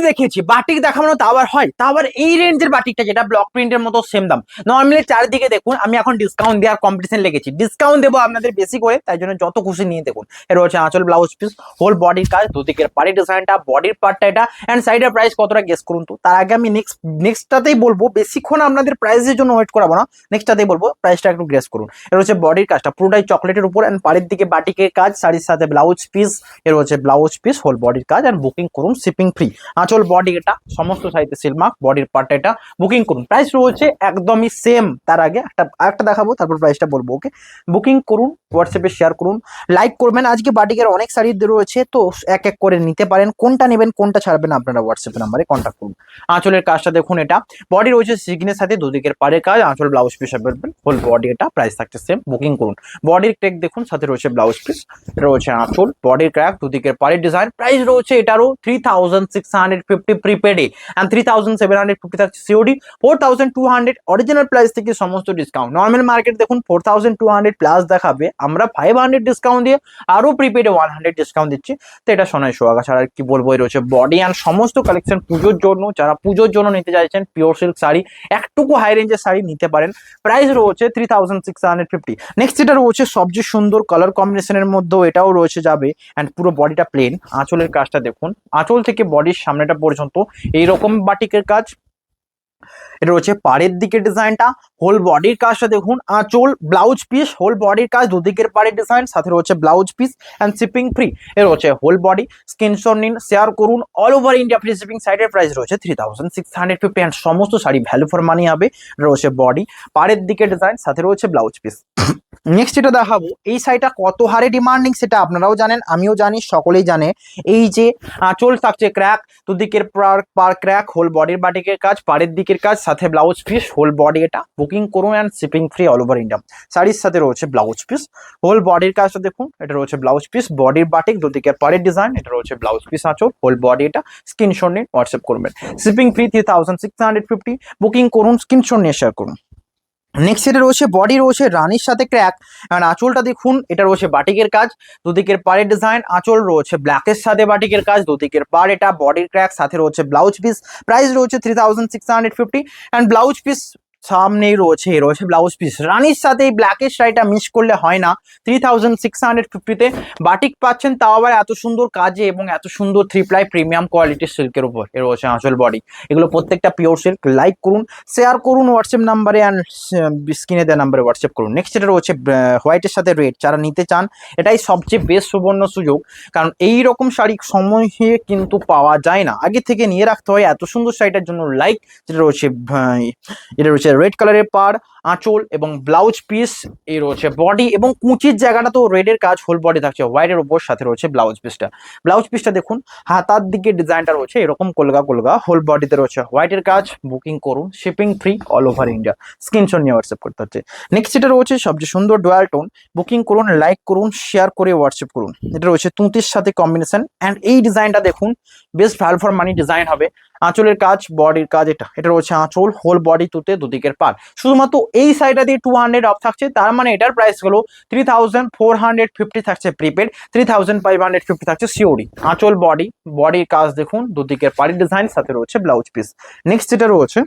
দেখেছি, বাটিক দেখানো তা আবার হয়, তা আবার এই রেঞ্জের বাটিকটা যেটা ব্লক প্রিন্টের মতো সেম দাম। নর্মালি চারিদিকে দেখুন আমি এখন ডিসকাউন্ট দেওয়ার কম্পিটিশন লেগেছি, ডিসকাউন্ট দেবো আপনাদের বেশি করে, তাই জন্য যত খুশি নিয়ে দেখুন। এটা হচ্ছে আঁচল, ব্লাউজ পিস, হোল বডির কাজ, দুদিকের পাড়ি ডিজাইনটা, বডির পার্টটা এটা, এন্ড সাইডের প্রাইস কতটা গেস করুন তো। তার আগে আমি নেক্সটটাতেই বলবো, বেশিক্ষণ আপনাদের প্রাইসের জন্য ওয়েট করাবো না, নেক্সটটাতেই বলবো প্রাইসটা একটু গেস করুন। এটা হচ্ছে বডির কাজটা পুরোটাই চকলেটের উপর, এন্ড পাড়ির দিকে বাটিকের কাজ, শাড়ির সাথে ব্লাউজ পিস। এর হচ্ছে ব্লাউজ পিস, হোল বডির কাজ, এন্ড বুকিং করুন শিপিং ফ্রি। আঁচল বডি এটা সমস্ত সাইডে সিলমার্ক, বডির পার্টটা এটা, বুকিং করুন। প্রাইস রয়েছে একদমই সেম। তার আগে একটা দেখাবো, তারপর প্রাইসটা বলবো। ওকে, বুকিং করুন, হোয়াটসঅ্যাপে শেয়ার করুন, লাইক করবেন। আজকে বাটিকের অনেক শাড়ি রয়েছে, তো এক এক করে নিতে পারেন, কোনটা নেবেন কোনটা ছাড়বেন আপনারা হোয়াটসঅ্যাপ নাম্বারে কন্ট্যাক্ট করুন। আঁচলের কাজটা দেখুন, এটা বডি রয়েছে সিগনের সাথে, দুদিকের পাড়ের কাজ, আঁচল blouse piece available, whole body এটা, প্রাইস থাকছে সেম, বুকিং করুন। বডির ক্র্যাক দেখুন, সাথে রয়েছে ব্লাউজ পিস, এটা রয়েছে আঁচল, বডির ক্র্যাক, দুদিকের পাড়ের ডিজাইন। প্রাইস রয়েছে এটারও 3650 প্রিপেডে, এন্ড 3750 থাকছে সিওডি, 4200 অরিজিনাল প্রাইস থেকে সমস্ত ডিসকাউন্ট। নর্মাল মার্কেট দেখুন 4200 প্লাস দেখাবে, আমরা 500 ডিসকাউন্ট দিয়ে আরো প্রিপেডে 100 ডিসকাউন্ট দিচ্ছি। তো এটা সোনাই সোহাগা ছাড়া আর কি বলবো। এই রয়েছে বডি অ্যান্ড সমস্ত কালেকশন পুজোর জন্য, যারা পুজোর জন্য নিতে চাইছেন পিওর সিল্ক শাড়ি, একটুকু হাই রেঞ্জের শাড়ি নিতে পারেন। প্রাইস রয়েছে 3650। নেক্সট এটা রয়েছে সবচেয়ে সুন্দর কালার কম্বিনেশনের মধ্যেও, এটাও রয়েছে যাবে, অ্যান্ড পুরো বডিটা প্লেন। আঁচলের কাজটা দেখুন, আঁচল থেকে বডির সামনেটা পর্যন্ত এইরকম বাটিকের কাজ। এটা রয়েছে পাড়ের দিকে ডিজাইনটা, হোল বডির কাজটা দেখুন, আঁচল ব্লাউজ পিস, হোল বডির কাজ, দুদিকের পাড়ের ডিজাইন, সাথে রয়েছে blouse piece and shipping free. এর রয়েছে হোল বডি, স্ক্রিনশট নিন, শেয়ার করুন। All over India free shipping. সাইডের প্রাইস রয়েছে 3650, এন্ড সমস্ত শাড়ি ভ্যালু ফর মানি হবে। রয়েছে বডি, পাড়ের দিকে ডিজাইন, সাথে রয়েছে ব্লাউজ পিস। নেক্সট যেটা দেখাবো, এই শাড়িটা কত হারে ডিমান্ডিং সেটা আপনারাও জানেন, আমিও জানি, সকলেই জানে। এই যে আঁচল থাকছে ক্র্যাক, দুদিকের পার ক্র্যাক, হোল বডির বাটিকের কাজ, পাড়ের দিকের কাজ, সাথে ব্লাউজ পিস, হোল বডি এটা, বুকিং করুন and shipping free all over India. শাড়ির সাথে রয়েছে ব্লাউজ পিস, হোল বডির কাজটা দেখুন, এটা রয়েছে ব্লাউজ পিস, বডির বাটিক, দুদিকের পাড়ের ডিজাইন, এটা রয়েছে ব্লাউজ পিস, আঁচল, হোল বডি এটা। স্ক্রিনশট নিন, হোয়াটসঅ্যাপ করবেন। শিপিং ফ্রি 3650, বুকিং করুন, স্ক্রিনশট নিয়ে শেয়ার করুন। নেক্সট এটা রয়েছে বডি, রয়েছে রানীর সাথে ক্র্যাক, আর আঁচলটা দেখুন, এটা রয়েছে বাটিকের কাজ, দুদিকের পাড়ের ডিজাইন, আঁচল রয়েছে ব্ল্যাকের সাথে বাটিকের কাজ, দুদিকের পাড় এটা, বডির ক্র্যাক, সাথে রয়েছে ব্লাউজ পিস। প্রাইস রয়েছে 3650, অ্যান্ড ব্লাউজ পিস সামনেই রয়েছে ব্লাউজ পিস। রানীর সাথে এই ব্ল্যাকের শাড়িটা মিস করলে হয় না। 3650-তে বাটিক পাচ্ছেন, তাও আবার এত সুন্দর কাজে এবং এত সুন্দর 3 প্লাই প্রিমিয়াম কোয়ালিটির সিল্কের উপর। এর রয়েছে আঁচল, বডি, এগুলো প্রত্যেকটা পিওর সিল্ক। লাইক করুন, শেয়ার করুন হোয়াটসঅ্যাপ নাম্বারে, অ্যান্ড স্ক্রিনে দেওয়া নাম্বারে হোয়াটসঅ্যাপ করুন। নেক্সট এটা রয়েছে হোয়াইটের সাথে রেড, যারা নিতে চান এটাই সবচেয়ে বেস্ট সুবর্ণ সুযোগ, কারণ এই রকম শাড়ি সময়ে কিন্তু পাওয়া যায় না, আগে থেকে নিয়ে রাখতে হয়। এত সুন্দর শাড়িটার জন্য লাইক। যেটা রয়েছে এটা রয়েছে রেড কালারের পাড়, আঁচল এবং ব্লাউজ পিস। এই রয়েছে বডি এবং কুচির জায়গাটা তো রেডের কাজ, হোল বডি থাকছে হোয়াইটের উপর, সাথে রয়েছে ব্লাউজ পিসটা দেখুন, হাতার দিকে ডিজাইনটা রয়েছে এরকম কলগা, হোল বডিতে রয়েছে হোয়াইটের কাজ। বুকিং করুন, shipping free all over India. Screenshot নিয়ে হোয়াটসঅ্যাপ করতে হচ্ছে। নেক্সট এটা রয়েছে সবচেয়ে সুন্দর ডুয়াল টোন, বুকিং করুন, লাইক করুন, শেয়ার করে হোয়াটসঅ্যাপ করুন। এটা রয়েছে তুঁতির সাথে কম্বিনেশন, অ্যান্ড এই ডিজাইনটা দেখুন, best value for money design হবে। আঁচলের কাজ, বডির কাজ, এটা রয়েছে আঁচল, হোল বডি তুতে, দুদিকের পার। শুধুমাত্র এই সাইডটা দিয়ে 200 অফ থাকছে, তার মানে এটার প্রাইস হলো 3450 থাকছে প্রিপেড, 3550 থাকছে সিওডি। আঁচল, বডির কাজ দেখুন, দুদিকের পাড়ি ডিজাইন, সাথে রয়েছে ব্লাউজ পিস। নেক্সট যেটা রয়েছে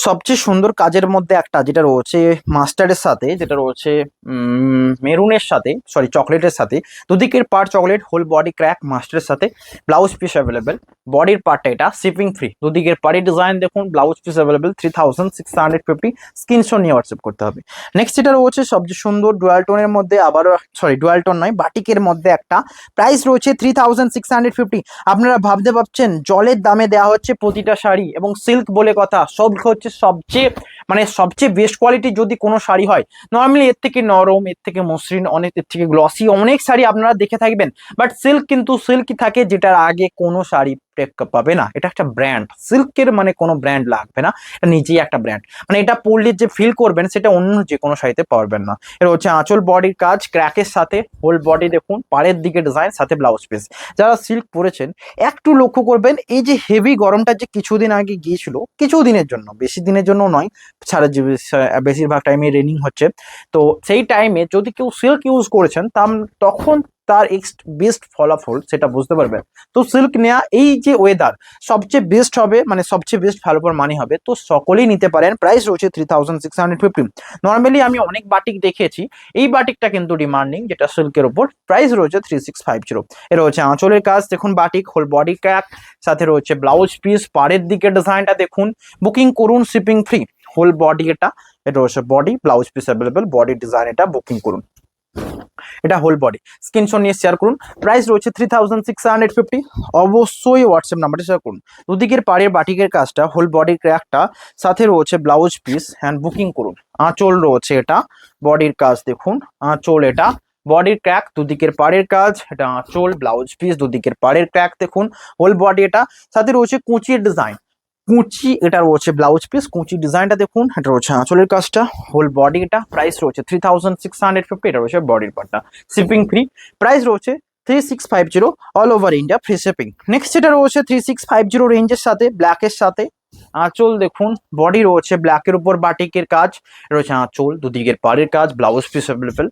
সবচেয়ে সুন্দর কাজের মধ্যে একটা, যেটা রয়েছে মাস্টার্ডের সাথে, যেটা রয়েছে মেরুনের সাথে, সরি চকলেটের সাথে, দুদিকের part chocolate, whole body crack, মাস্টারের সাথে ব্লাউজ পিস অ্যাভেলেবেল। বডির পার্টটা এটা, শিপিং ফ্রি, দুদিকের পাড়ি ডিজাইন দেখুন, ব্লাউজ পিস অ্যাভেলেবেল। 3650, স্ক্রিনশট নিয়ে হোয়াটসঅ্যাপ করতে হবে। নেক্সট যেটা রয়েছে সবচেয়ে সুন্দর ডুয়াল টোনের মধ্যে, আবারও সরি ডুয়াল টোন নয়, বাটিকের মধ্যে একটা। প্রাইস রয়েছে 3650। আপনারা ভাবছেন জলের দামে দেওয়া হচ্ছে প্রতিটা শাড়ি, এবং সিল্ক বলে কথা, সব হচ্ছে সবচেয়ে বেস্ট কোয়ালিটি যদি কোনো শাড়ি হয়। নর্মালি এর থেকে নরম, এর থেকে মসৃণ, এর থেকে গ্লসি অনেক শাড়ি আপনারা দেখে থাকবেন, বাট সিল্ক কিন্তু সিল্কই থাকে, যেটার আগে কোনো শাড়ি টেক্কা পাবে না। এটা একটা ব্র্যান্ড, সিল্কের মানে কোনো ব্র্যান্ড লাগবে না, এটা নিজেই একটা ব্র্যান্ড। মানে এটা পরলে যে ফিল করবেন সেটা অন্য যে কোনো শাড়িতে পারবেন না। এটা হচ্ছে আঁচল, বডির কাজ, ক্র্যাকের সাথে, হোল বডি দেখুন, পাড়ের দিকে ডিজাইন, সাথে ব্লাউজ পিস। যারা সিল্ক পরেছেন একটু লক্ষ্য করবেন, এই যে হেভি গরমটা যে কিছুদিন আগে গিয়েছিল, কিছু দিনের জন্য, বেশি দিনের জন্য নয়, সারা বেশিরভাগ টাইমে রেনিং হচ্ছে, তো সেই টাইমে যদি কেউ সিল্ক ইউজ করেছেন তখন তার বেস্ট ফলাফল সেটা বুঝতে পারবেন। তো সিল্ক নেওয়া এই যে ওয়েদার সবচেয়ে বেস্ট হবে, মানে সবচেয়ে বেস্ট ফলাফল মানি হবে, তো সকলেই নিতে পারেন। প্রাইস রয়েছে 3650। নর্মালি আমি অনেক বাটিক দেখেছি, এই বাটিকটা কিন্তু ডিমান্ডিং, যেটা সিল্কের উপর। প্রাইস রয়েছে 3650। এর রয়েছে আঁচলের কাজ দেখুন, বাটিক হোল বডি ক্র্যাক, সাথে রয়েছে ব্লাউজ পিস, পাড়ের দিকে ডিজাইনটা দেখুন। বুকিং করুন, শিপিং ফ্রি। হোল বডি এটা রয়েছে body, blouse piece available, body design এটা বুকিং করুন। এটা হোল বডি, স্ক্রিনশট নিয়ে শেয়ার করুন। প্রাইস রয়েছে 3650। অবশ্যই হোয়াটসঅ্যাপ নাম্বারে শেয়ার করুন। দুদিকের পাড়ের বাটিকের কাজটা, হোল বডির ক্র্যাকটা, সাথে রয়েছে ব্লাউজ পিস অ্যান্ড বুকিং করুন। আঁচল রয়েছে এটা, বডির কাজ দেখুন, আঁচল এটা, বডির ক্র্যাক, দুদিকের পাড়ের কাজ, এটা আঁচল, ব্লাউজ পিস, দুদিকের পাড়ের ক্র্যাক দেখুন, হোল বডি এটা, সাথে রয়েছে কুচির ডিজাইন, কুচি এটা রয়েছে ব্লাউজ পিস, কুচি ডিজাইনটা দেখুন, এটা রয়েছে আঁচলের কাজটা, হোল বডি এটা। প্রাইস রয়েছে 3650। এটা রয়েছে বডির পার্টটা, শিপিং ফ্রি। প্রাইস রয়েছে 3650 all over India, free shipping. Next এটা রয়েছে 3650 রেঞ্জের সাথে, ব্ল্যাকের সাথে। আঁচল দেখুন, বডি রয়েছে ব্ল্যাকের উপর বাটিকের কাজ, রয়েছে আঁচল, দুদিকের পাড়ের কাজ, blouse piece available,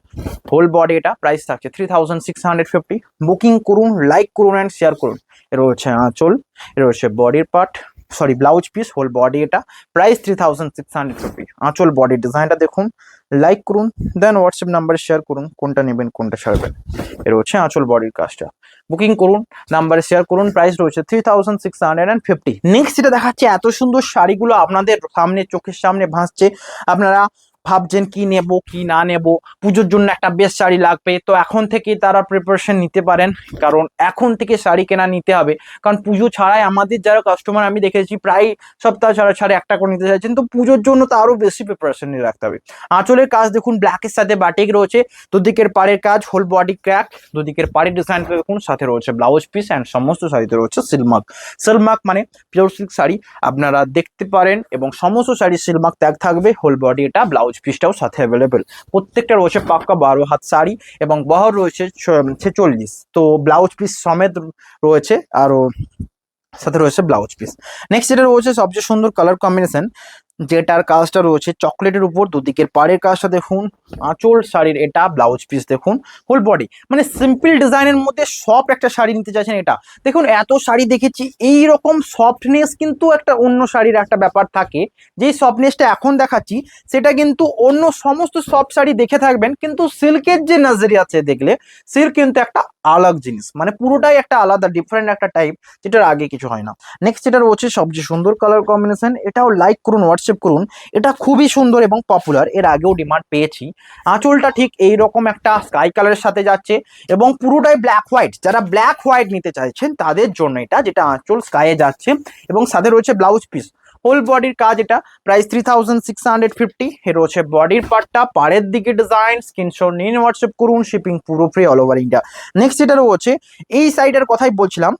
whole body এটা। প্রাইস থাকছে 3650। বুকিং করুন, লাইক করুন অ্যান্ড শেয়ার করুন। এ রয়েছে আঁচল, এ রয়েছে বডির part, sorry blouse piece, whole body এটা। প্রাইস 3650। আঁচল বডি ডিজাইনটা দেখুন, লাইক করুন, দেন হোয়াটসঅ্যাপ নাম্বারে শেয়ার করুন কোনটা নেবেন কোনটা ছাড়বেন। এর হচ্ছে আঁচল বডির কাজটা, বুকিং করুন, নাম্বারে শেয়ার করুন। প্রাইস রয়েছে 3650। নেক্সট যেটা দেখাচ্ছে, এত সুন্দর শাড়িগুলো আপনাদের সামনে, চোখের সামনে ভাসছে, আপনারা ভাবছেন কি নেব কি না নেব, পুজোর জন্য একটা বেস্ট শাড়ি লাগবে, তো এখন থেকে তারা প্রিপারেশন নিতে পারেন, কারণ এখন থেকে শাড়ি কেনা নিতে হবে। কারণ পুজো ছাড়াই আমাদের যারা কাস্টমার আমি দেখেছি প্রায় সপ্তাহ ছাড়া ছাড়া একটা করে নিতে চাইছেন, তো পুজোর জন্য তো আরো বেশি প্রিপারেশন নিয়ে রাখতে হবে। আঁচলের কাজ দেখুন, ব্ল্যাকের সাথে বাটিক রয়েছে, দুদিকের পাড়ের কাজ, হোল বডি ক্র্যাক, দুদিকের পাড়ের ডিজাইন দেখুন, সাথে রয়েছে ব্লাউজ পিস অ্যান্ড সমস্ত শাড়িতে রয়েছে সিলমার্ক। সিলমার্ক মানে পিওর সিল্ক শাড়ি আপনারা দেখতে পারেন, এবং সমস্ত শাড়ি সিলমার্ক ট্যাগ থাকবে। হোল বডি এটা, ব্লাউজ পিসটাও সাথে অ্যাভেলেবেল। প্রত্যেকটা রয়েছে পাক্কা 12 হাত শাড়ি, এবং বহর রয়েছে 46, তো ব্লাউজ পিস সমেত রয়েছে, আরো সাথে রয়েছে ব্লাউজ পিস। নেক্সট যেটা রয়েছে সবচেয়ে সুন্দর কালার কম্বিনেশন, যেটার কাজটা রয়েছে চকলেটের উপর, দুদিকের পাড়ের কাজটা দেখুন, আঁচল শাড়ির এটা, ব্লাউজ পিস দেখুন, হোল বডি মানে সিম্পল ডিজাইনের মধ্যে সফট একটা শাড়ি নিতে চাইছেন। এটা দেখুন, এত শাড়ি দেখেছি, এই রকম সফটনেস কিন্তু একটা অন্য শাড়ির একটা ব্যাপার থাকে, যেই সফটনেসটা এখন দেখাচ্ছি সেটা কিন্তু অন্য সমস্ত সফট শাড়ি দেখে থাকবেন, কিন্তু সিল্কের যে নাজারিয়া আছে দেখলে, সিল্ক কিন্তু একটা আলাদা জিনিস, মানে পুরোটাই একটা আলাদা ডিফারেন্ট একটা টাইপ, যেটার আগে কিছু হয় না। নেক্সট যেটা রয়েছে সবচেয়ে সুন্দর কালার কম্বিনেশন, এটাও লাইক করুন, হোয়াটসঅ্যাপ করুন, এটা খুবই সুন্দর এবং পপুলার, এর আগেও ডিমান্ড পেয়েছি। আঁচলটা ঠিক এই রকম একটা স্কাই কালারের সাথে যাচ্ছে, এবং পুরোটাই ব্ল্যাক হোয়াইট, যারা ব্ল্যাক হোয়াইট নিতে চাইছেন তাদের জন্য এটা, যেটা আঁচল স্কাইয়ে যাচ্ছে, এবং সাথে রয়েছে ব্লাউজ পিস, হোল বডির কাজ এটা। প্রাইস 3650। এর রয়েছে বডির পার্টটা, পাড়ের দিকে ডিজাইন, স্ক্রিনশট নিন, হোয়াটসঅ্যাপ করুন, শিপিং পুরো free all over India. Next যেটা রয়েছে এই সাইডের কথাই বলছিলাম,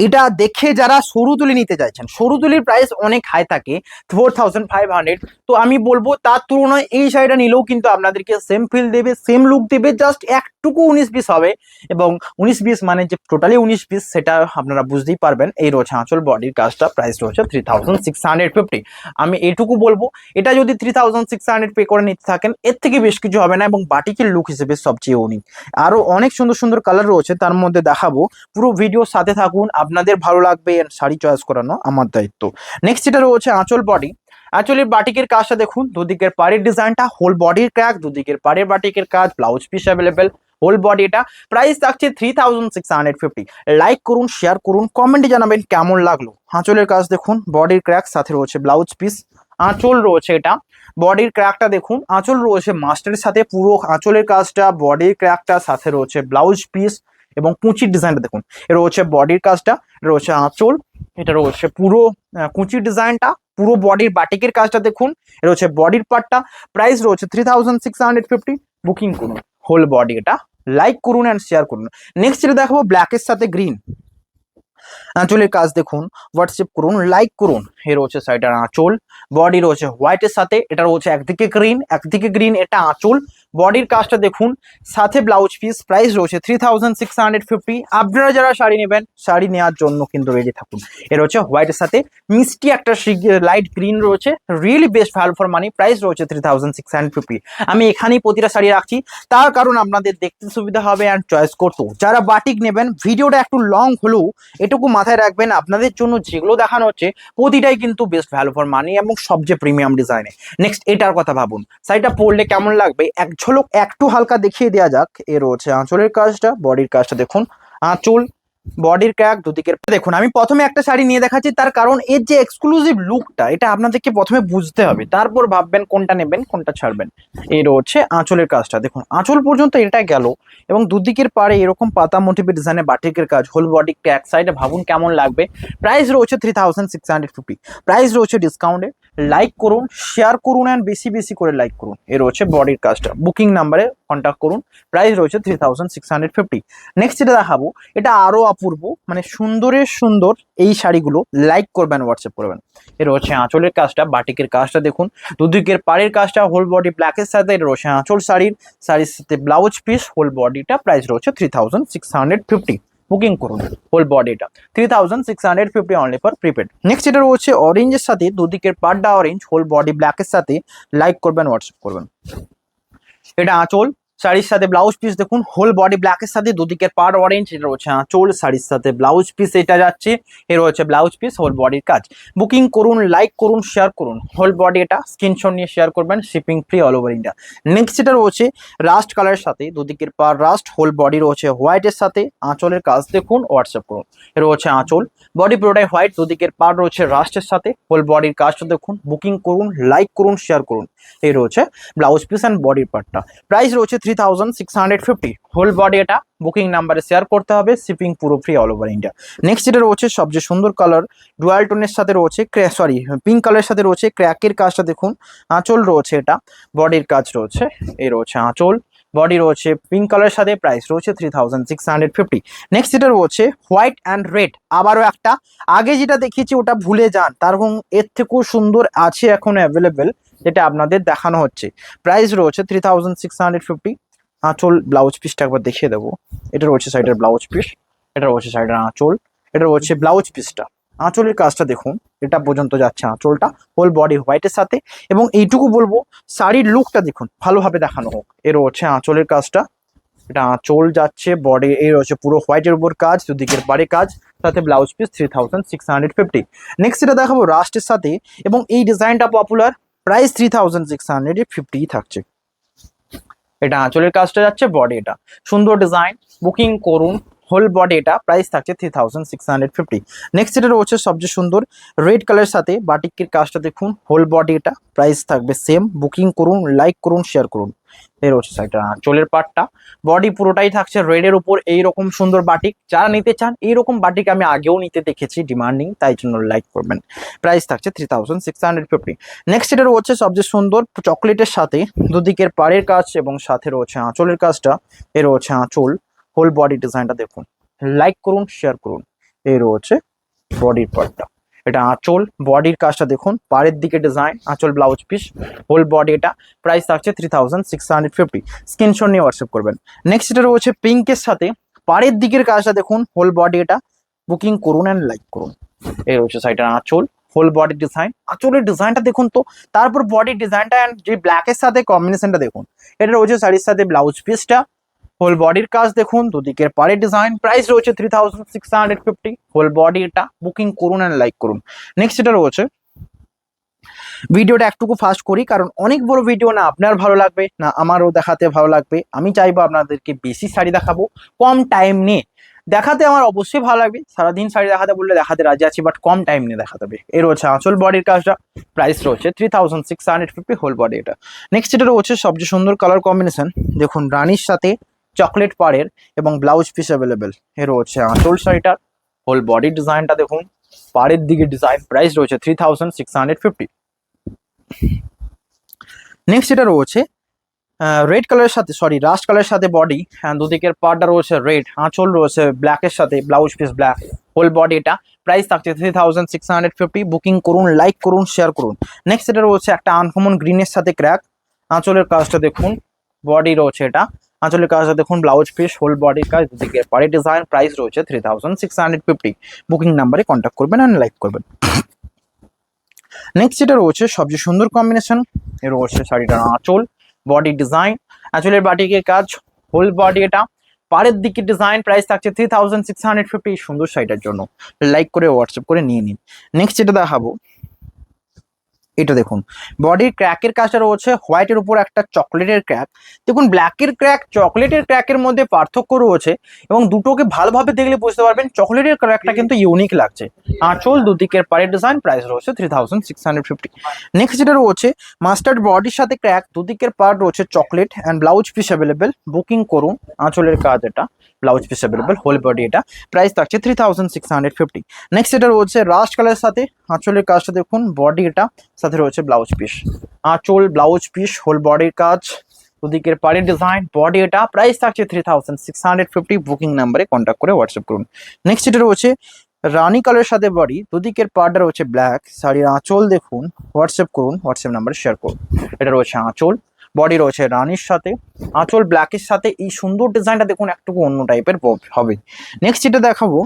এটা দেখে যারা সরু তুলি নিতে চাইছেন, সরু তুলির প্রাইস অনেক হাই থাকে, 4500। তো আমি বলবো তার তুলনায় এই শাড়িটা নিলেও কিন্তু আপনাদেরকে সেম ফিল দেবে, সেম লুক দেবে, জাস্ট একটুকু 19 পিস হবে, এবং 19 পিস মানে যে টোটালি 19 পিস সেটা আপনারা বুঝতেই পারবেন। এই রয়েছে আঁচল বডির কাজটা, প্রাইস রয়েছে 3650। আমি এইটুকু বলবো, এটা যদি 3600 পে করে নিতে থাকেন, এর থেকে বেশ কিছু হবে না, এবং বাটিকের লুক হিসেবে সবচেয়ে ইউনিক। আরো অনেক সুন্দর সুন্দর কালার রয়েছে, তার মধ্যে দেখাবো, পুরো ভিডিওর সাথে থাকুন, আপনাদের ভালো লাগবে, শাড়ি চয়েস করানো আমার দায়িত্ব। নেক্সট যেটা রয়েছে আঁচল বডি, আঁচলের বাটিকের কাজটা দেখুন, দুদিকের পাড়ের ডিজাইনটা, হোল বডির ক্র্যাক, দুদিকের পাড়ের বাটিকের কাজ, blouse piece available, whole body এটা। প্রাইস থাকছে 3650। লাইক করুন, শেয়ার করুন, কমেন্টে জানাবেন কেমন লাগলো। আঁচলের কাজ দেখুন, বডির ক্র্যাক, সাথে রয়েছে ব্লাউজ পিস, আঁচল রয়েছে এটা, বডির ক্র্যাকটা দেখুন, আঁচল রয়েছে মাস্টারের সাথে, পুরো আঁচলের কাজটা, বডির ক্র্যাকটা, সাথে রয়েছে ব্লাউজ পিস, এবং কুচির ডিজাইনটা দেখুন, এটা রয়েছে বডির কাজটা, এটা রয়েছে আঁচল, এটা রয়েছে পুরো কুচির ডিজাইনটা, পুরো বডির বাটিকের কাজটা দেখুন, এটা হচ্ছে বডির পার্টটা। প্রাইস রয়েছে 3650। বুকিং করুন, হোল বডি এটা। লাইক করুন অ্যান্ড শেয়ার করুন। নেক্সট যেটা দেখাবো ব্ল্যাকের সাথে গ্রিন, আঁচলের কাজ দেখুন, হোয়াটসঅ্যাপ করুন, লাইক করুন। এর রয়েছে সাইডের আঁচল, বডি রয়েছে হোয়াইটের সাথে, এটা রয়েছে একদিকে গ্রিন, এটা আঁচল, বডির কাজটা দেখুন, সাথে ব্লাউজ পিস, প্রাইস রয়েছে 3650। আপনারা যারা শাড়ি নেবেন, শাড়ি নেওয়ার জন্য কিন্তু রেডি থাকুন। এর হচ্ছে হোয়াইটের সাথে মিষ্টি একটা লাইট গ্রিন রয়েছে, really best value for money, price রয়েছে 3650। আমি এখানেই প্রতিটা শাড়ি রাখছি, তার কারণ আপনাদের দেখতে সুবিধা হবে অ্যান্ড চয়েস করতেও। যারা বাটিক নেবেন, ভিডিওটা একটু লং হলেও এটুকু মাথায় রাখবেন, আপনাদের জন্য যেগুলো দেখানো হচ্ছে প্রতিটাই কিন্তু বেস্ট ভ্যালু ফর মানি এবং সবচেয়ে প্রিমিয়াম ডিজাইনে। নেক্সট এটার কথা ভাবুন, শাড়িটা পরলে কেমন লাগবে, এক ঝলক একটু হালকা দেখিয়ে দেওয়া যাক। এর রয়েছে আঁচলের কাজটা, বডির কাজটা দেখুন, আঁচল, বডির ক্র্যাক দুদিকের। দেখুন আমি প্রথমে একটা শাড়ি নিয়ে দেখাচ্ছি, তার কারণ এর যে এক্সক্লুসিভ লুকটা, এটা আপনাদেরকে প্রথমে বুঝতে হবে, তারপর ভাববেন কোনটা নেবেন কোনটা ছাড়বেন। এর হচ্ছে আঁচলের কাজটা দেখুন, আঁচল পর্যন্ত এটা গেল এবং দুদিকের পাড়ে এরকম পাতা মোটিভের ডিজাইনে বাটিকের কাজ, হোল বডি ক্র্যাক সাইডে, ভাবুন কেমন লাগবে। প্রাইস রয়েছে 3650। প্রাইস রয়েছে ডিসকাউন্টে। লাইক করুন, শেয়ার করুন অ্যান্ড বেশি বেশি করে লাইক করুন। এর হচ্ছে বডির কাজটা, বুকিং নাম্বারে কন্ট্যাক্ট করুন। প্রাইস রয়েছে 3650। নেক্সট যেটা দেখাবো, এটা আরো অপূর্ব, মানে সুন্দরের সুন্দর এই শাড়িগুলো লাইক করবেন, হোয়াটসঅ্যাপ করবেন। এর হচ্ছে আঁচলের কাজটা, বাটিকের কাজটা দেখুন, দুদিকের পাড়ের কাজটা, হোল বডি ব্ল্যাকের সাথে। এর রয়েছে আঁচল শাড়ির সাথে ব্লাউজ পিস, হোল বডিটা। প্রাইস রয়েছে 3650। বুকিং করুন হোল বডিটা, 3650 অনলি ফর প্রিপেড। নেক্সট এটা রয়েছে অরেঞ্জের সাথে, দুদিকের পাড়টা অরেঞ্জ, হোল বডি ব্ল্যাকের সাথে, লাইক করবেন, হোয়াটসঅ্যাপ করবেন। এটা আঁচল শাড়ির সাথে ব্লাউজ পিস দেখুন, হোল বডি ব্ল্যাকের সাথে, দুদিকের পাড় অরেঞ্জ। এটা হচ্ছে আঁচল শাড়ির সাথে ব্লাউজ পিস, এটা যাচ্ছে। এর হচ্ছে ব্লাউজ পিস, হোল বডির কাজ। বুকিং করুন, লাইক করুন, শেয়ার করুন। হোল বডি এটা স্ক্রিনশট নিয়ে শেয়ার করবেন, shipping free all over India. Next এটা রয়েছে রাস্ট কালারের সাথে, দুদিকের পাড় রাস্ট, হোল বডি রয়েছে হোয়াইটের সাথে, আঁচলের কাজ দেখুন, হোয়াটসঅ্যাপ করুন। এর হচ্ছে আঁচল, বডি পুরোটাই হোয়াইট, দুদিকের পাড় রয়েছে রাস্টের সাথে, হোল বডির কাজটা দেখুন। বুকিং করুন, লাইক করুন, শেয়ার করুন। এই রয়েছে ব্লাউজ পিস অ্যান্ড বডির পার্টটা। প্রাইস রয়েছে 3650। হোল বডি এটা বুকিং নাম্বারে শেয়ার করতে হবে, শিপিং পুরো free all over India. Next যেটা রয়েছে সবচেয়ে সুন্দর কালার, ডুয়াল টোনের সাথে রয়েছে, পিঙ্ক কালারের সাথে রয়েছে ক্র্যাকের কাজটা দেখুন। আঁচল রয়েছে এটা, বডির কাজ রয়েছে। এই রয়েছে আঁচল, বডি রয়েছে পিঙ্ক কালারের সাথে। প্রাইস রয়েছে 3650। নেক্সট যেটা রয়েছে হোয়াইট অ্যান্ড রেড, আবারও একটা, আগে যেটা দেখিয়েছি ওটা ভুলে যান, তার এর থেকেও সুন্দর আছে এখন অ্যাভেলেবেল, যেটা আপনাদের দেখানো হচ্ছে। প্রাইস রয়েছে 3650। আঁচল ব্লাউজ পিসটা একবার দেখিয়ে দেবো। এটা রয়েছে সাইডের ব্লাউজ পিস, এটা রয়েছে সাইডের আঁচল, এটা রয়েছে ব্লাউজ পিসটা। আঁচলের কাজটা দেখুন, এটা পর্যন্ত যাচ্ছে আঁচলটা, হোল বডি হোয়াইটের সাথে। এবং এইটুকু বলবো, শাড়ির লুকটা দেখুন ভালোভাবে দেখানো হোক। এর হচ্ছে আঁচলের কাজটা, এটা আঁচল যাচ্ছে, বডি এই রয়েছে পুরো হোয়াইটের উপর কাজ, দুদিকের বাড়ি কাজ, সাথে ব্লাউজ পিস 3650। নেক্সট এটা দেখাবো রাস্টের সাথে, এবং এই ডিজাইনটা পপুলার, প্রাইস 3650 থাকছে। এটা আঁচলের কাজটা যাচ্ছে, বডি এটা সুন্দর ডিজাইন। বুকিং করুন, হোল বডি এটা, প্রাইস থাকছে 3650। নেক্সট এটা রয়েছে সবচেয়ে সুন্দর রেড কালারের সাথে, বাটিকের কাজটা দেখুন, হোল বডি এটা, প্রাইস থাকবে সেম। বুকিং করুন, লাইক করুন, শেয়ার করুন। এই রয়েছে সাইডটা আঁচলের পার্টটা, বডি পুরোটাই থাকছে রেডের উপর এইরকম সুন্দর বাটিক। যারা নিতে চান এইরকম বাটিক আমি আগেও নিতে দেখেছি, ডিমান্ডিং, তাই জন্য লাইক করবেন। প্রাইস থাকছে 3650। নেক্সট এটা রয়েছে সবচেয়ে সুন্দর চকলেটের সাথে, দুদিকের পাড়ের কাজ এবং সাথে রয়েছে আঁচলের কাজটা। এর রয়েছে আঁচল, হোল বডি ডিজাইনটা দেখুন, লাইক করুন, শেয়ার করুন। এই রয়েছে বডির পার্টটা, এটা আঁচল, বডির কাজটা দেখুন, পাড়ের দিকে ডিজাইন, আঁচল ব্লাউজ পিস, হোল বডি এটা। প্রাইস থাকছে 3650। স্ক্রিনশট নিয়ে হোয়াটসঅ্যাপ করবেন। নেক্সট এটা রয়েছে পিঙ্কের সাথে, পাড়ের দিকের কাজটা দেখুন, হোল বডি এটা। বুকিং করুন অ্যান্ড লাইক করুন। এই রয়েছে সাইডের আঁচল, হোল বডি ডিজাইন, আঁচলের ডিজাইনটা দেখুন তো, তারপর বডি ডিজাইনটা অ্যান্ড যে ব্ল্যাকের সাথে কম্বিনেশনটা দেখুন। এটা রয়েছে শাড়ির সাথে ব্লাউজ পিসটা, হোল বডির কাজ দেখুন, দুদিকের পাড়ের ডিজাইন। প্রাইস রয়েছে 3650। হোল বডি এটা, বুকিং করুন অ্যান্ড লাইক করুন। নেক্সট এটা রয়েছে, ভিডিওটা একটুকু ফাস্ট করি কারণ অনেক বড় ভিডিও, না আপনার ভালো লাগবে না আমারও দেখাতে ভালো লাগবে। আমি চাইবো আপনাদেরকে বেশি শাড়ি দেখাবো কম টাইম নিয়ে। দেখাতে আমার অবশ্যই ভালো লাগবে, সারাদিন শাড়ি দেখাতে বললে দেখাতে রাজি আছি, বাট কম টাইম নিয়ে দেখাতে হবে। এর রয়েছে আঁচল বডির কাজটা, প্রাইস রয়েছে 3650 হোল বডি এটা। নেক্সট এটা রয়েছে সবচেয়ে সুন্দর কালার কম্বিনেশন দেখুন, রানির সাথে চকলেট পাড়ের এবং ব্লাউজ পিস অ্যাভেলেবেল। এর রয়েছে আঁচল শাড়িটার, হোল বডি ডিজাইনটা দেখুন, পাড়ের দিকে ডিজাইন। প্রাইস রয়েছে 3650। নেক্সট এটা রয়েছে রেড কালারের সাথে, রাস্ট কালারের সাথে বডি, দুদিকের পার্টটা রয়েছে রেড, আঁচল রয়েছে ব্ল্যাকের সাথে, blouse piece black, whole body এটা। প্রাইস থাকছে 3650। বুকিং করুন, লাইক করুন, শেয়ার করুন। নেক্সট এটা রয়েছে একটা আনকমন গ্রিনের সাথে ক্র্যাক, আঁচলের কাজটা দেখুন, বডি রয়েছে এটা, আঁচলের কাজটা দেখুন, ব্লাউজ পিস, হোল বডির কাজ, দুদিকে পাড়ি ডিজাইন, প্রাইস রয়েছে 3650। বুকিং নাম্বারে কন্ট্যাক্ট করবেন অ্যান্ড লাইক করবেন। নেক্সট যেটা রয়েছে সবচেয়ে সুন্দর কম্বিনেশন, এ রয়েছে শাড়িটার আঁচল, বডি ডিজাইন, আঁচলের বাটিকের কাজ, হোল বডি এটা, পাড়ের দিকে ডিজাইন, প্রাইস থাকছে 3650 সুন্দর শাড়িটার জন্য। লাইক করে হোয়াটসঅ্যাপ করে নিয়ে নিন। নেক্সট যেটা দেখাবো, এটা দেখুন, বডির ক্র্যাকের কাজটা রয়েছে হোয়াইটের উপর একটা চকলেটের ক্র্যাক। দেখুন, ব্ল্যাকের ক্র্যাক চকলেটের ক্র্যাকের মধ্যে পার্থক্য রয়েছে এবং দুটোকে ভালোভাবে দেখলে বুঝতে পারবেন চকলেটের ক্র্যাকটা কিন্তু ইউনিক লাগছে। আঁচল, দুদিকের পাড়ের ডিজাইন, প্রাইস রয়েছে 3650। নেক্সট যেটা রয়েছে মাস্টার্ড বডির সাথে ক্র্যাক, দুদিকের পার্ট রয়েছে chocolate and blouse piece available. Booking করুন, আঁচলের কাজ এটা, blouse piece available, whole body এটা, প্রাইস থাকছে 3650। নেক্সট এটা রয়েছে রাস্ট কালারের সাথে, আঁচলের কাজটা দেখুন, বডি এটা, সাথে রয়েছে ব্লাউজ পিস, আঁচল, ব্লাউজ পিস, হোল বডির কাজ, দুদিকের পাড়ের ডিজাইন, বডি এটা, প্রাইস থাকছে 3650। বুকিং নাম্বারে কন্ট্যাক্ট করে হোয়াটসঅ্যাপ করুন। নেক্সট এটা রয়েছে রানি কালারের সাথে বডি, দুদিকের পার্টটা রয়েছে ব্ল্যাক, শাড়ির আঁচল দেখুন, হোয়াটসঅ্যাপ করুন, হোয়াটসঅ্যাপ নাম্বারে শেয়ার করুন। এটা রয়েছে আঁচল, বডি রয়েছে রানির সাথে, আঁচল ব্ল্যাকের সাথে, এই সুন্দর ডিজাইনটা দেখুন একটু অন্য টাইপের হবে। নেক্সট যেটা দেখাবো,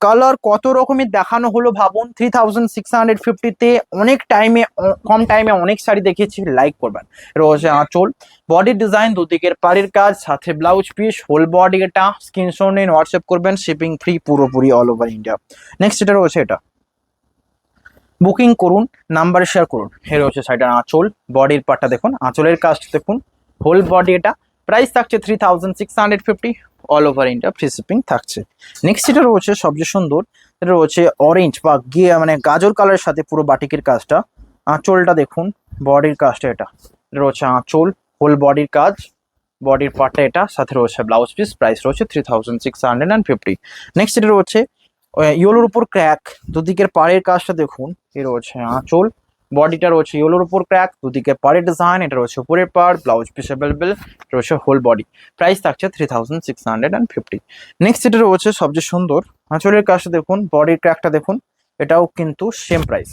কালার কত রকমের দেখানো হলো ভাবুন, 3650-তে অনেক টাইমে, কম টাইমে অনেক শাড়ি দেখিয়েছি। লাইক করবেন। রয়েছে আঁচল, বডির ডিজাইন, দুদিকের পাড়ের কাজ, সাথে ব্লাউজ পিস, হোল বডি এটা, স্ক্রিনশট নিন, হোয়াটসঅ্যাপ করবেন, শিপিং ফ্রি পুরোপুরি অল ওভার ইন্ডিয়া। নেক্সট এটা রয়েছে এটা, বুকিং করুন, নাম্বারে শেয়ার করুন। এ রয়েছে শাড়িটার আঁচল, বডির পার্টটা দেখুন, আঁচলের কাজটা দেখুন, হোল বডি এটা, প্রাইস থাকছে 3650, all over India free shipping থাকছে। নেক্সট যেটা রয়েছে সবচেয়ে সুন্দর, এটা রয়েছে অরেঞ্জ বা মানে গাজর কালারের সাথে পুরো বাটিকের কাজটা, আঁচলটা দেখুন, বডির কাজটা এটা, রয়েছে আঁচল, হোল বডির কাজ, বডির পার্টটা এটা, সাথে রয়েছে ব্লাউজ পিস, প্রাইস রয়েছে 3650। নেক্সট যেটা রয়েছে ইয়েলোর উপর ক্র্যাক, দুদিকের পাড়ের কাজটা দেখুন, এ রয়েছে আঁচল, বডিটা রয়েছে ইয়েলোর উপর ক্র্যাক, দুদিকে পাড়ের ডিজাইন, এটা রয়েছে উপরের পার্ট, ব্লাউজ পিস অ্যাভেলেবেল, রয়েছে হোল বডি, প্রাইস থাকছে 3650। নেক্সট যেটা রয়েছে সবচেয়ে সুন্দর, আঁচলের কাজটা দেখুন, বডির ক্র্যাকটা দেখুন, এটাও কিন্তু সেম প্রাইস,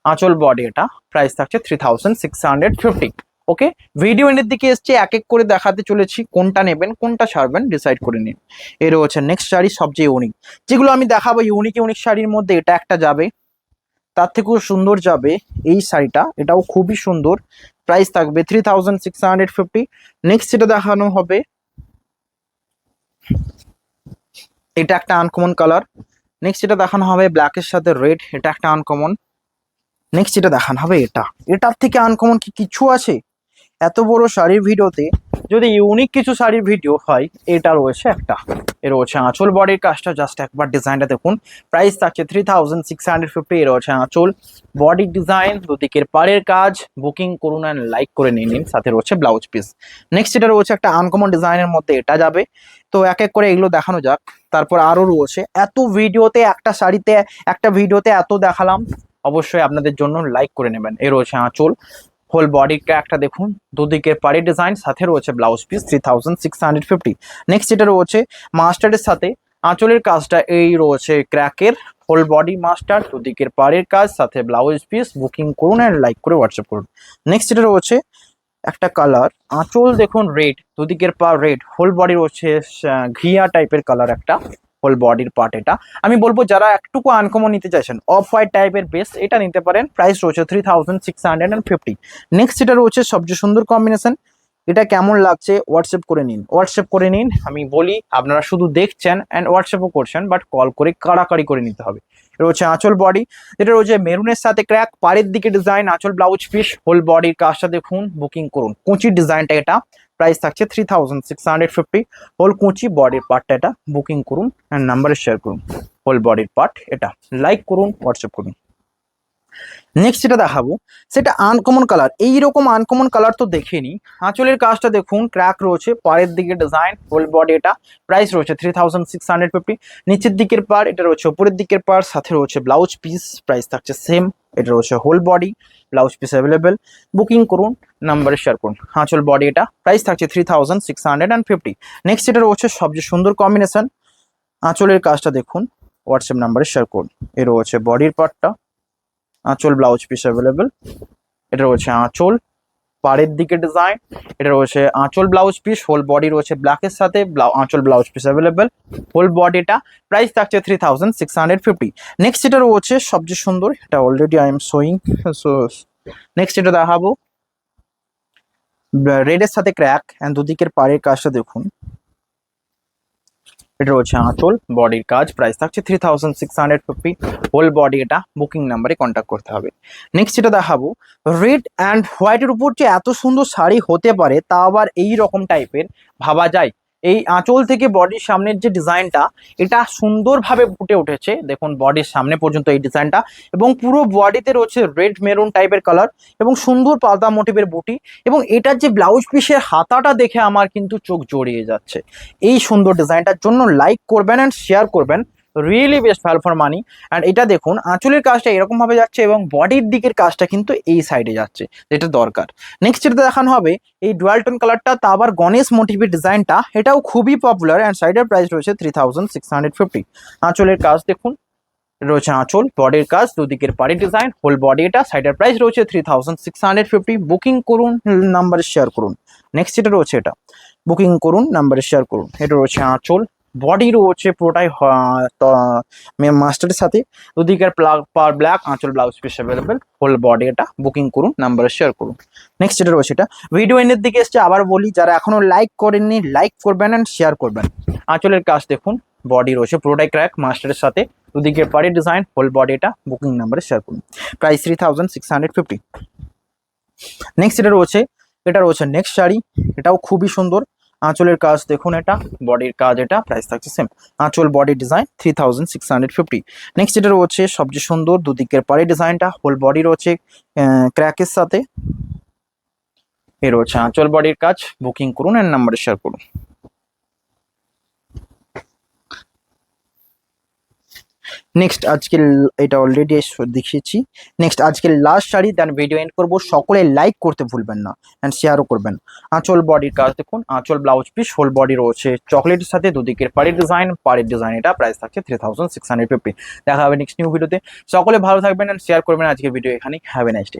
আঁচল বডি এটা, প্রাইস থাকছে 3650। ওকে, ভিডিও এন্ডের দিকে এসছে, এক এক করে দেখাতে চলেছি, কোনটা নেবেন কোনটা ছাড়বেন ডিসাইড করে নিন। এর রয়েছে নেক্সট শাড়ি সবচেয়ে ইউনিক, যেগুলো আমি দেখাবো ইউনিক ইউনিক শাড়ির মধ্যে এটা একটা যাবে, তার থেকেও সুন্দর যাবে এই শাড়িটা, এটাও খুবই সুন্দর, প্রাইস থাকবে 3650। নেক্সট যেটা দেখানো হবে, এটা একটা আনকমন কালার। নেক্সট যেটা দেখানো হবে ব্ল্যাকের সাথে রেড, এটা একটা আনকমন। নেক্সট যেটা দেখানো হবে এটা, এটার থেকে আনকমন কি কিছু আছে? এত বড় শাড়ির ভিডিওতে যদি ইউনিক কিছু শাড়ির ভিডিও হয়, এটা রয়েছে একটা, এ রয়েছে আঁচল, বডির কাজটা জাস্ট একবার ডিজাইনটা দেখুন, প্রাইস থাকছে 3650। এ রয়েছে আঁচল, বডি ডিজাইন, দুদিকের পাড়ের কাজ, বুকিং করুন অ্যান্ড লাইক করে নিয়ে নিন, সাথে রয়েছে ব্লাউজ পিস। নেক্সট এটা রয়েছে একটা আনকমন ডিজাইনের মধ্যে, এটা যাবে। তো এক এক করে এগুলো দেখানো যাক। তারপর আরও রয়েছে, এত ভিডিওতে একটা শাড়িতে একটা ভিডিওতে এত দেখালাম, অবশ্যই আপনাদের জন্য লাইক করে নেবেন। এ রয়েছে আঁচল, হোল বডির ক্র্যাকটা দেখুন, দুদিকের পাড়ি ডিজাইন, সাথে রয়েছে ব্লাউজ পিস, 3650। নেক্সট যেটা রয়েছে মাস্টার্ডের সাথে, আঁচলের কাজটা এই রয়েছে ক্র্যাকের, হোল বডি মাস্টার, দুদিকের পাড়ের কাজ, সাথে ব্লাউজ পিস, বুকিং করুন অ্যান্ড লাইক করে হোয়াটসঅ্যাপ করুন। নেক্সট যেটা রয়েছে একটা কালার, আঁচল দেখুন রেড, দুদিকের পা রেড, হোল বডি রয়েছে ঘিয়া টাইপের কালার একটা, হোল বডির পার্ট এটা। আমি বলবো যারা একটুকু আনকমন নিতে চাইছেন, অফ হোয়াইট টাইপের বেস্ট, এটা নিতে পারেন, প্রাইস রয়েছে 3650। নেক্সট যেটা রয়েছে সবচেয়ে সুন্দর কম্বিনেশন, এটা কেমন লাগছে হোয়াটসঅ্যাপ করে নিন, হোয়াটসঅ্যাপ করে নিন। আমি বলি আপনারা শুধু দেখছেন অ্যান্ড হোয়াটসঅ্যাপও করছেন, বাট কল করে কাড়াকাড়ি করে নিতে হবে। রয়েছে আঁচল বডি, যেটা রয়েছে মেরুনের সাথে ক্র্যাক, পাড়ের দিকে ডিজাইন, আঁচল ব্লাউজ পিস, হোল বডির কাজটা দেখুন, বুকিং করুন, কুচির ডিজাইনটা এটা, প্রাইস থাকছে 3650। হোল কুচি বডির পার্টটা এটা, বুকিং করুন অ্যান্ড নাম্বারে শেয়ার করুন, হোল বডির পার্ট এটা, লাইক করুন, হোয়াটসঅ্যাপ করুন। নেক্সট যেটা দেখাবো সেটা আনকমন কালার, এইরকম আনকমন কালার তো দেখেনি। আঁচলের কাজটা দেখুন, ক্র্যাক রয়েছে, পাড়ের দিকে ডিজাইন, হোল বডি এটা, প্রাইস রয়েছে 3650। নিচের দিকের পার, এটা রয়েছে উপরের দিকের পার, সাথে রয়েছে ব্লাউজ পিস, প্রাইস থাকছে সেম, এটা রয়েছে whole body, blouse piece available, booking করুন, নাম্বারে শেয়ার করুন। আঁচল বডি এটা, প্রাইস থাকছে 3650। নেক্সট যেটা রয়েছে সবচেয়ে সুন্দর কম্বিনেশন, আঁচলের কাজটা দেখুন, হোয়াটসঅ্যাপ নাম্বারে শেয়ার করুন। এ রয়েছে বডির পার্টটা, আঁচল ব্লাউজ পিস অ্যাভেলেবেল, এটা রয়েছে আঁচল, পাড়ের দিকে ডিজাইন, এটা রয়েছে আঁচল ব্লাউজ পিস, হোল বডি রয়েছে ব্ল্যাকের সাথে, আঁচল ব্লাউজ পিস অ্যাভেলেবেল, হোল বডিটা প্রাইস থাকছে 3650। নেক্সট এটা রয়েছে সবচেয়ে সুন্দর, এটা already I am showing. So next এটা দেখাবো রেডের সাথে ক্র্যাক অ্যান্ড দুদিকের পাড়ের কাজটা দেখুন, এটা রয়েছে আঁচল, বডির কাজ, প্রাইস থাকছে 3650। হোল বডি, এটা বুকিং নাম্বারে কন্ট্যাক্ট করতে হবে। নেক্সট যেটা দেখাবো রেড অ্যান্ড হোয়াইটের উপর যে এত সুন্দর শাড়ি হতে পারে তা আবার এই রকম টাইপের ভাবা যায়। এই আঁচল থেকে বডির সামনের যে ডিজাইনটা, এটা সুন্দরভাবে ফুটে উঠেছে, দেখুন বডির সামনে পর্যন্ত এই ডিজাইনটা, এবং পুরো বডিতে রয়েছে রেড মেরুন টাইপের কালার এবং সুন্দর পাতা মোটিভের বুটি, এবং এটার যে ব্লাউজ পিসের হাতাটা দেখে আমার কিন্তু চোখ জড়িয়ে যাচ্ছে। এই সুন্দর ডিজাইনটার জন্য লাইক করবেন অ্যান্ড শেয়ার করবেন, really best value for money. And এটা দেখুন আঁচলের কাজটা এরকম ভাবে যাচ্ছে এবং বডির দিকের কাজটা কিন্তু এই সাইডে যাচ্ছে, যেটা দরকার। নেক্সট যেটা দেখানো হবে এই ডুয়াল টোন কালারটা, তা আবার গণেশ মোটিভের ডিজাইনটা, এটাও খুবই পপুলার অ্যান্ড সাইডের প্রাইস রয়েছে 3650। আঁচলের কাজ দেখুন, রয়েছে আঁচল, বডির কাজ, দুদিকের পাড়ি ডিজাইন, হোল বডি, এটা সাইডের প্রাইস রয়েছে 3650। বুকিং করুন, নাম্বারে শেয়ার করুন। নেক্সট যেটা রয়েছে এটা বুকিং করুন, নাম্বারে শেয়ার করুন। এটা রয়েছে আঁচল, বডি রয়েছে পুরোটাই মাস্টারের সাথে, দুদিকের ব্ল্যাক, আঁচল blouse piece available, whole body, এটা বুকিং করুন, নাম্বারে শেয়ার করুন। নেক্সট যেটা রয়েছে এটা ভিডিও এন্ডের দিকে এসছে, আবার বলি যারা এখনো লাইক করেননি লাইক করবেন অ্যান্ড শেয়ার করবেন। আঁচলের কাজ দেখুন, বডি রয়েছে পুরোটাই ক্র্যাক মাস্টারের সাথে, দুদিকে পাড়ি ডিজাইন, হোল বডি, এটা বুকিং নাম্বারে শেয়ার করুন, প্রাইস 3650। নেক্সট এটা রয়েছে নেক্সট শাড়ি, এটাও খুবই সুন্দর। আঁচলের কাজ দেখুন, এটা বডির কাজ, এটা প্রাইস থাকছে সেম, আঁচল বডি ডিজাইন 3650। নেক্সট এটা রয়েছে সবচেয়ে সুন্দর, দুদিকের পাড়ি ডিজাইনটা, হোল বডি রয়েছে ক্র্যাকের সাথে, এ রয়েছে আঁচল বডির কাজ, বুকিং করুন এর নাম্বারে শেয়ার করুন। নেক্সট আজকে এটা অলরেডি দেখিয়েছি। নেক্সট আজকের last sari, then video end করবো। সকলে লাইক করতে ভুলবেন না অ্যান্ড শেয়ারও করবেন। আঁচল বডির কাজ দেখুন, আঁচল ব্লাউজ পিস, হোল বডি রয়েছে চকলেটের সাথে, দুদিকের পাড়ির ডিজাইন, এটা প্রাইস থাকছে 3650। দেখা হবে নেক্সট নিউ ভিডিওতে। সকলে ভালো থাকবেন অ্যান্ড শেয়ার করবেন। আজকের ভিডিও এখানেই, হ্যাভ এ নাইস ডে।